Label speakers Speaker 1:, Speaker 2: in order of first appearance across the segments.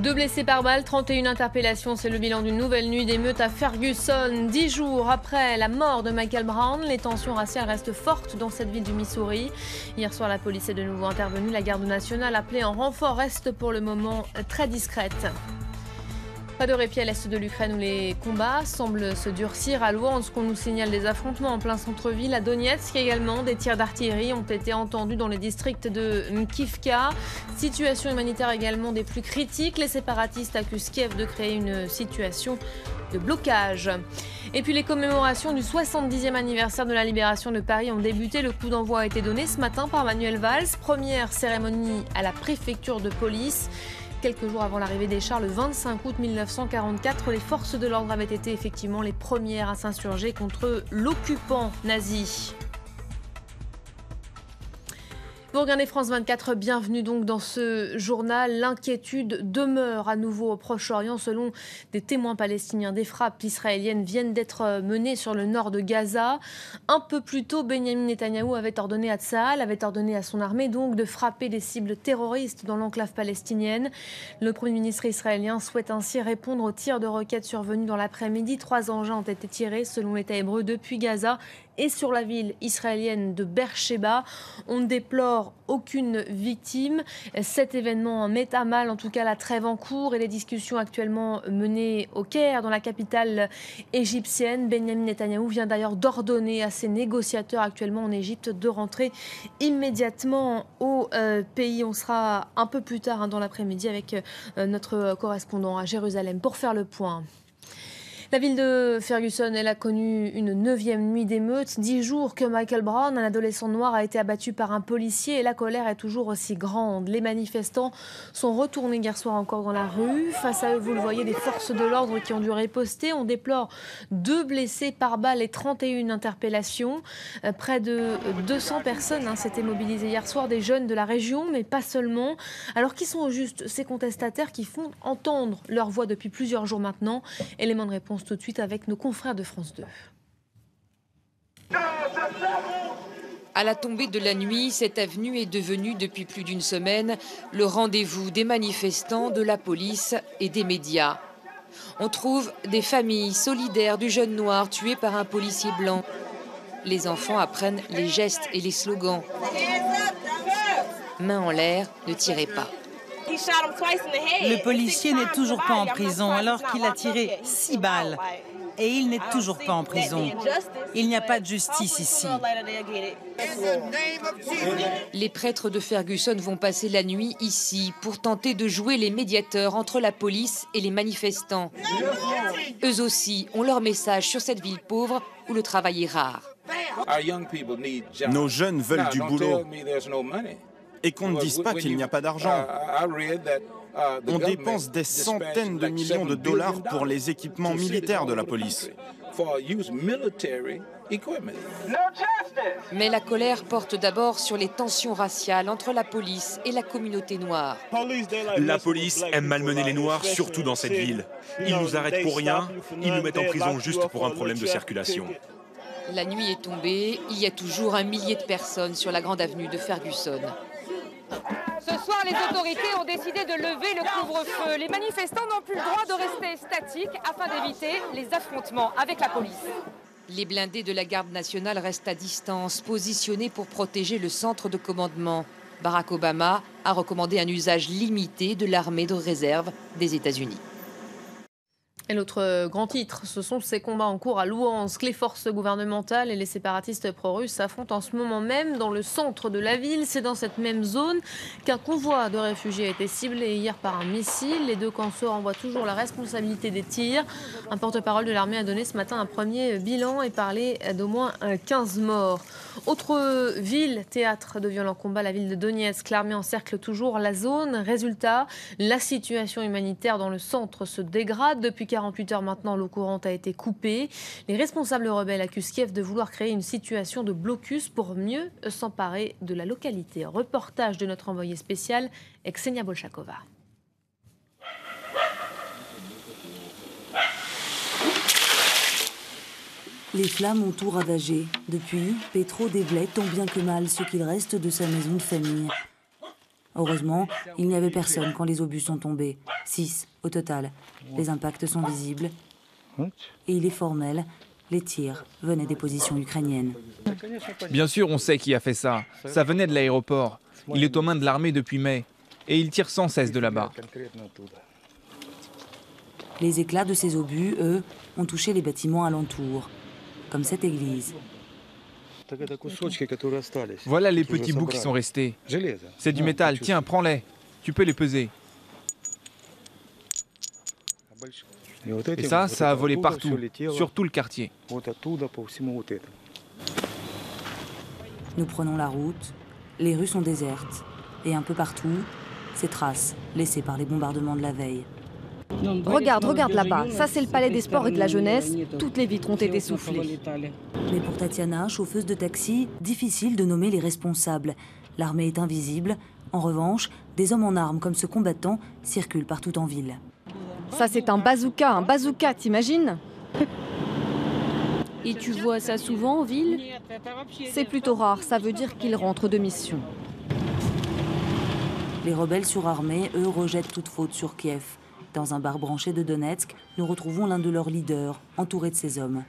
Speaker 1: 2 blessés par balle, 31 interpellations, c'est le bilan d'une nouvelle nuit d'émeutes à Ferguson. 10 jours après la mort de Michael Brown, les tensions raciales restent fortes dans cette ville du Missouri. Hier soir, la police est de nouveau intervenue. La garde nationale appelée en renfort reste pour le moment très discrète. Pas de répit à l'est de l'Ukraine où les combats semblent se durcir. À Louhansk, on nous signale des affrontements en plein centre-ville. À Donetsk également, des tirs d'artillerie ont été entendus dans les districts de Mkivka. Situation humanitaire également des plus critiques. Les séparatistes accusent Kiev de créer une situation de blocage. Et puis les commémorations du 70e anniversaire de la libération de Paris ont débuté. Le coup d'envoi a été donné ce matin par Manuel Valls. Première cérémonie à la préfecture de police. Quelques jours avant l'arrivée des chars, le 25 août 1944, les forces de l'ordre avaient été effectivement les premières à s'insurger contre l'occupant nazi. Vous regardez France 24, bienvenue donc dans ce journal. L'inquiétude demeure à nouveau au Proche-Orient. Selon des témoins palestiniens, des frappes israéliennes viennent d'être menées sur le nord de Gaza. Un peu plus tôt, Benyamin Netanyahou avait ordonné à Tsahal, avait ordonné à son armée donc de frapper des cibles terroristes dans l'enclave palestinienne. Le Premier ministre israélien souhaite ainsi répondre aux tirs de roquettes survenus dans l'après-midi. 3 engins ont été tirés selon l'État hébreu depuis Gaza et sur la ville israélienne de Beersheba. On ne déplore aucune victime. Cet événement met à mal en tout cas la trêve en cours et les discussions actuellement menées au Caire, dans la capitale égyptienne. Benyamin Netanyahou vient d'ailleurs d'ordonner à ses négociateurs actuellement en Égypte de rentrer immédiatement au pays. On sera un peu plus tard dans l'après-midi avec notre correspondant à Jérusalem pour faire le point. La ville de Ferguson, elle a connu une 9e nuit d'émeutes. 10 jours que Michael Brown, un adolescent noir, a été abattu par un policier et la colère est toujours aussi grande. Les manifestants sont retournés hier soir encore dans la rue. Face à eux, vous le voyez, des forces de l'ordre qui ont dû riposter. On déplore 2 blessés par balle et 31 interpellations. Près de 200 personnes s'étaient mobilisées hier soir, des jeunes de la région, mais pas seulement. Alors qui sont au juste ces contestataires qui font entendre leur voix depuis plusieurs jours maintenant? Élément de réponse tout de suite avec nos confrères de France 2.
Speaker 2: À la tombée de la nuit, cette avenue est devenue depuis plus d'une semaine le rendez-vous des manifestants, de la police et des médias. On trouve des familles solidaires du jeune noir tué par un policier blanc. Les enfants apprennent les gestes et les slogans. Main en l'air, ne tirez pas.
Speaker 3: Le policier n'est toujours pas en prison alors qu'il a tiré 6 balles. Et il n'est toujours pas en prison. Il n'y a pas de justice ici.
Speaker 2: Les prêtres de Ferguson vont passer la nuit ici pour tenter de jouer les médiateurs entre la police et les manifestants. Eux aussi ont leur message sur cette ville pauvre où le travail est rare.
Speaker 4: Nos jeunes veulent du boulot. Et qu'on ne dise pas qu'il n'y a pas d'argent. On dépense des centaines de millions de dollars pour les équipements militaires de la police.
Speaker 2: Mais la colère porte d'abord sur les tensions raciales entre la police et la communauté noire.
Speaker 5: La police aime malmener les Noirs, surtout dans cette ville. Ils nous arrêtent pour rien, ils nous mettent en prison juste pour un problème de circulation.
Speaker 2: La nuit est tombée, il y a toujours 1 millier de personnes sur la grande avenue de Ferguson.
Speaker 6: Ce soir, les autorités ont décidé de lever le couvre-feu. Les manifestants n'ont plus le droit de rester statiques afin d'éviter les affrontements avec la police.
Speaker 2: Les blindés de la garde nationale restent à distance, positionnés pour protéger le centre de commandement. Barack Obama a recommandé un usage limité de l'armée de réserve des États-Unis.
Speaker 1: Et l'autre grand titre, ce sont ces combats en cours à Louhansk. Les forces gouvernementales et les séparatistes pro-russes s'affrontent en ce moment même dans le centre de la ville. C'est dans cette même zone qu'un convoi de réfugiés a été ciblé hier par un missile. Les deux camps se renvoient toujours la responsabilité des tirs. Un porte-parole de l'armée a donné ce matin un premier bilan et parlé d'au moins 15 morts. Autre ville, théâtre de violents combats, la ville de Donetsk. L'armée encercle toujours la zone. Résultat, la situation humanitaire dans le centre se dégrade. Depuis 48 heures maintenant, l'eau courante a été coupée. Les responsables rebelles accusent Kiev de vouloir créer une situation de blocus pour mieux s'emparer de la localité. Reportage de notre envoyé spécial, Ksenia Bolchakova.
Speaker 7: Les flammes ont tout ravagé. Depuis, Petro déblaye tant bien que mal ce qu'il reste de sa maison de famille. Heureusement, il n'y avait personne quand les obus sont tombés. 6 au total. Les impacts sont visibles. Et il est formel, les tirs venaient des positions ukrainiennes.
Speaker 8: Bien sûr, on sait qui a fait ça. Ça venait de l'aéroport. Il est aux mains de l'armée depuis mai. Et il tire sans cesse de là-bas.
Speaker 7: Les éclats de ces obus, eux, ont touché les bâtiments alentours, comme cette église.
Speaker 8: Voilà les petits bouts qui sont restés. C'est du métal. Tiens, prends-les. Tu peux les peser. Et ça a volé partout, sur tout le quartier.
Speaker 7: Nous prenons la route. Les rues sont désertes. Et un peu partout, ces traces laissées par les bombardements de la veille.
Speaker 9: Regarde là-bas. Ça, c'est le palais des sports et de la jeunesse. Toutes les vitres ont été soufflées.
Speaker 7: Mais pour Tatiana, chauffeuse de taxi, difficile de nommer les responsables. L'armée est invisible. En revanche, des hommes en armes comme ce combattant circulent partout en ville.
Speaker 9: Ça, c'est un bazooka, t'imagines?
Speaker 1: Et tu vois ça souvent en ville?
Speaker 9: C'est plutôt rare, ça veut dire qu'ils rentrent de mission.
Speaker 7: Les rebelles surarmés, eux, rejettent toute faute sur Kiev. Dans un bar branché de Donetsk, nous retrouvons l'un de leurs leaders, entouré de ses hommes.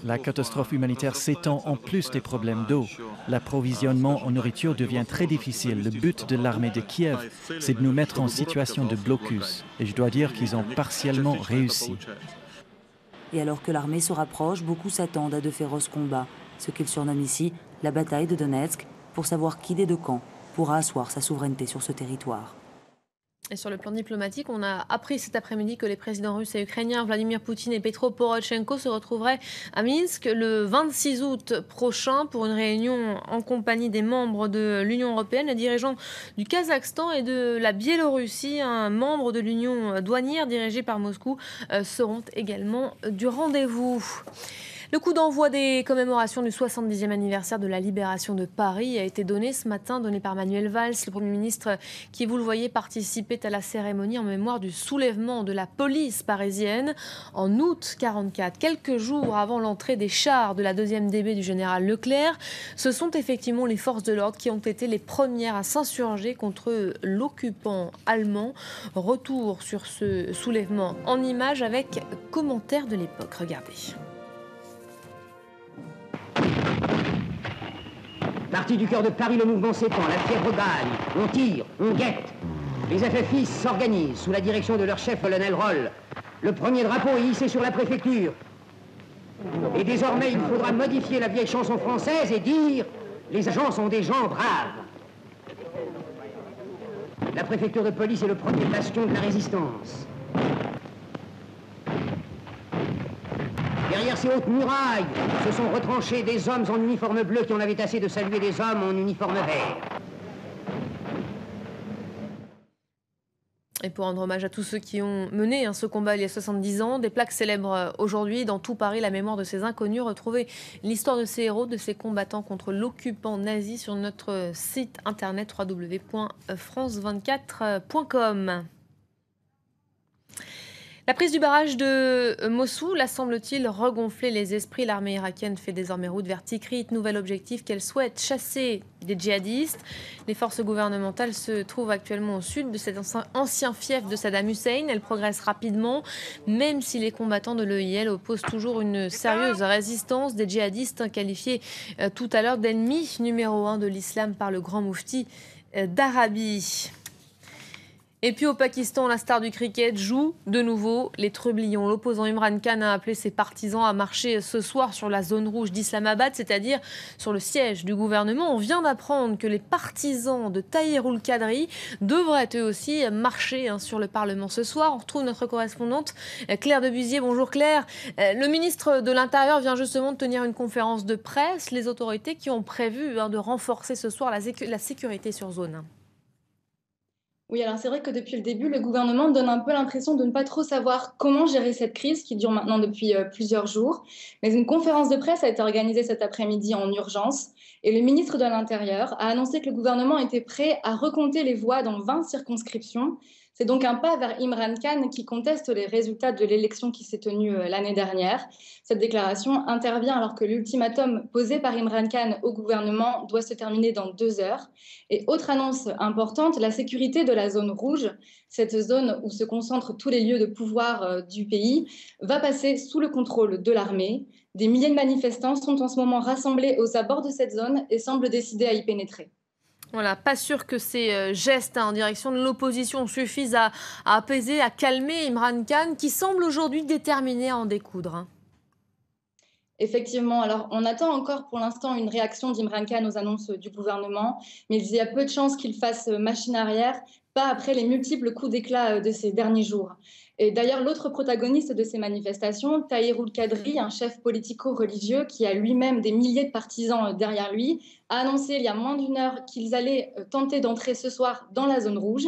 Speaker 10: La catastrophe humanitaire s'étend en plus des problèmes d'eau. L'approvisionnement en nourriture devient très difficile. Le but de l'armée de Kiev, c'est de nous mettre en situation de blocus. Et je dois dire qu'ils ont partiellement réussi.
Speaker 7: Et alors que l'armée se rapproche, beaucoup s'attendent à de féroces combats. Ce qu'ils surnomment ici la bataille de Donetsk, pour savoir qui des deux camps pourra asseoir sa souveraineté sur ce territoire.
Speaker 1: Et sur le plan diplomatique, on a appris cet après-midi que les présidents russes et ukrainiens Vladimir Poutine et Petro Porochenko se retrouveraient à Minsk le 26 août prochain pour une réunion en compagnie des membres de l'Union européenne. Les dirigeants du Kazakhstan et de la Biélorussie, un membre de l'Union douanière dirigée par Moscou, seront également du rendez-vous. Le coup d'envoi des commémorations du 70e anniversaire de la libération de Paris a été donné ce matin, donné par Manuel Valls, le Premier ministre qui, vous le voyez, participait à la cérémonie en mémoire du soulèvement de la police parisienne en août 1944, quelques jours avant l'entrée des chars de la 2e DB du général Leclerc. Ce sont effectivement les forces de l'ordre qui ont été les premières à s'insurger contre l'occupant allemand. Retour sur ce soulèvement en images avec commentaires de l'époque. Regardez.
Speaker 11: Parti du cœur de Paris, le mouvement s'étend, la fièvre gagne, on tire, on guette. Les FFI s'organisent sous la direction de leur chef, Colonel Roll. Le premier drapeau est hissé sur la préfecture. Et désormais, il faudra modifier la vieille chanson française et dire « Les agents sont des gens braves ». La préfecture de police est le premier bastion de la résistance. Derrière ces hautes murailles se sont retranchés des hommes en uniforme bleu qui en avaient assez de saluer des hommes en uniforme vert.
Speaker 1: Et pour rendre hommage à tous ceux qui ont mené ce combat il y a 70 ans, des plaques célèbrent aujourd'hui dans tout Paris la mémoire de ces inconnus. Retrouvez l'histoire de ces héros, de ces combattants contre l'occupant nazi sur notre site internet www.france24.com. La prise du barrage de Mossoul a, semble-t-il, regonflé les esprits. L'armée irakienne fait désormais route vers Tikrit. Nouvel objectif qu'elle souhaite chasser des djihadistes. Les forces gouvernementales se trouvent actuellement au sud de cet ancien fief de Saddam Hussein. Elles progressent rapidement, même si les combattants de l'EIL opposent toujours une sérieuse résistance. Des djihadistes qualifiés tout à l'heure d'ennemis numéro 1 de l'islam par le grand moufti d'Arabie. Et puis au Pakistan, la star du cricket joue de nouveau les trublions. L'opposant Imran Khan a appelé ses partisans à marcher ce soir sur la zone rouge d'Islamabad, c'est-à-dire sur le siège du gouvernement. On vient d'apprendre que les partisans de Tahir-ul Qadri devraient eux aussi marcher sur le Parlement ce soir. On retrouve notre correspondante Claire Debusier. Bonjour Claire. Le ministre de l'Intérieur vient justement de tenir une conférence de presse. Les autorités qui ont prévu de renforcer ce soir la sécurité sur zone.
Speaker 12: Oui, alors c'est vrai que depuis le début, le gouvernement donne un peu l'impression de ne pas trop savoir comment gérer cette crise qui dure maintenant depuis plusieurs jours. Mais une conférence de presse a été organisée cet après-midi en urgence et le ministre de l'Intérieur a annoncé que le gouvernement était prêt à recompter les voix dans 20 circonscriptions C'est donc un pas vers Imran Khan qui conteste les résultats de l'élection qui s'est tenue l'année dernière. Cette déclaration intervient alors que l'ultimatum posé par Imran Khan au gouvernement doit se terminer dans 2 heures. Et autre annonce importante, la sécurité de la zone rouge, cette zone où se concentrent tous les lieux de pouvoir du pays, va passer sous le contrôle de l'armée. Des milliers de manifestants sont en ce moment rassemblés aux abords de cette zone et semblent décidés à y pénétrer.
Speaker 1: Voilà, pas sûr que ces gestes en direction de l'opposition suffisent à apaiser, à calmer Imran Khan, qui semble aujourd'hui déterminé à en découdre.
Speaker 12: Effectivement, alors on attend encore pour l'instant une réaction d'Imran Khan aux annonces du gouvernement, mais il y a peu de chances qu'il fasse machine arrière, pas après les multiples coups d'éclat de ces derniers jours. Et d'ailleurs, l'autre protagoniste de ces manifestations, Tahir Ul-Kadri, un chef politico-religieux qui a lui-même des milliers de partisans derrière lui, a annoncé il y a moins d'1 heure qu'ils allaient tenter d'entrer ce soir dans la zone rouge.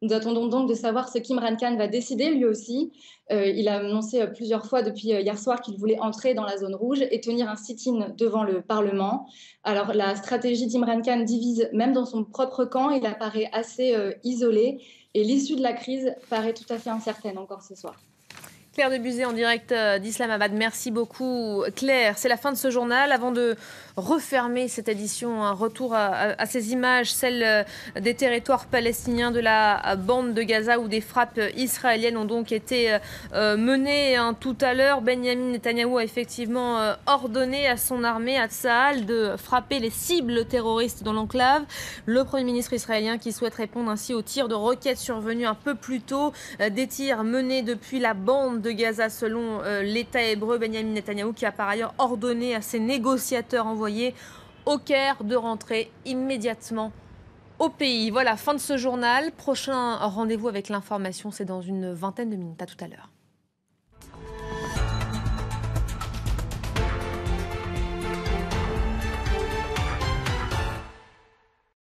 Speaker 12: Nous attendons donc de savoir ce qu'Imran Khan va décider lui aussi. Il a annoncé plusieurs fois depuis hier soir qu'il voulait entrer dans la zone rouge et tenir un sit-in devant le Parlement. Alors la stratégie d'Imran Khan divise même dans son propre camp. Il apparaît assez isolé et l'issue de la crise paraît tout à fait incertaine encore ce soir.
Speaker 1: Claire Debuzet en direct d'Islamabad. Merci beaucoup Claire. C'est la fin de ce journal. Avant de refermer cette édition, un retour à ces images, celles des territoires palestiniens de la bande de Gaza où des frappes israéliennes ont donc été menées tout à l'heure. Benyamin Netanyahou a effectivement ordonné à son armée, à Tsahal, de frapper les cibles terroristes dans l'enclave. Le Premier ministre israélien qui souhaite répondre ainsi aux tirs de roquettes survenus un peu plus tôt, des tirs menés depuis la bande de Gaza selon l'État hébreu. Benyamin Netanyahou qui a par ailleurs ordonné à ses négociateurs envoyés au Caire de rentrer immédiatement au pays. Voilà, fin de ce journal. Prochain rendez-vous avec l'information, c'est dans une vingtaine de minutes. À tout à l'heure.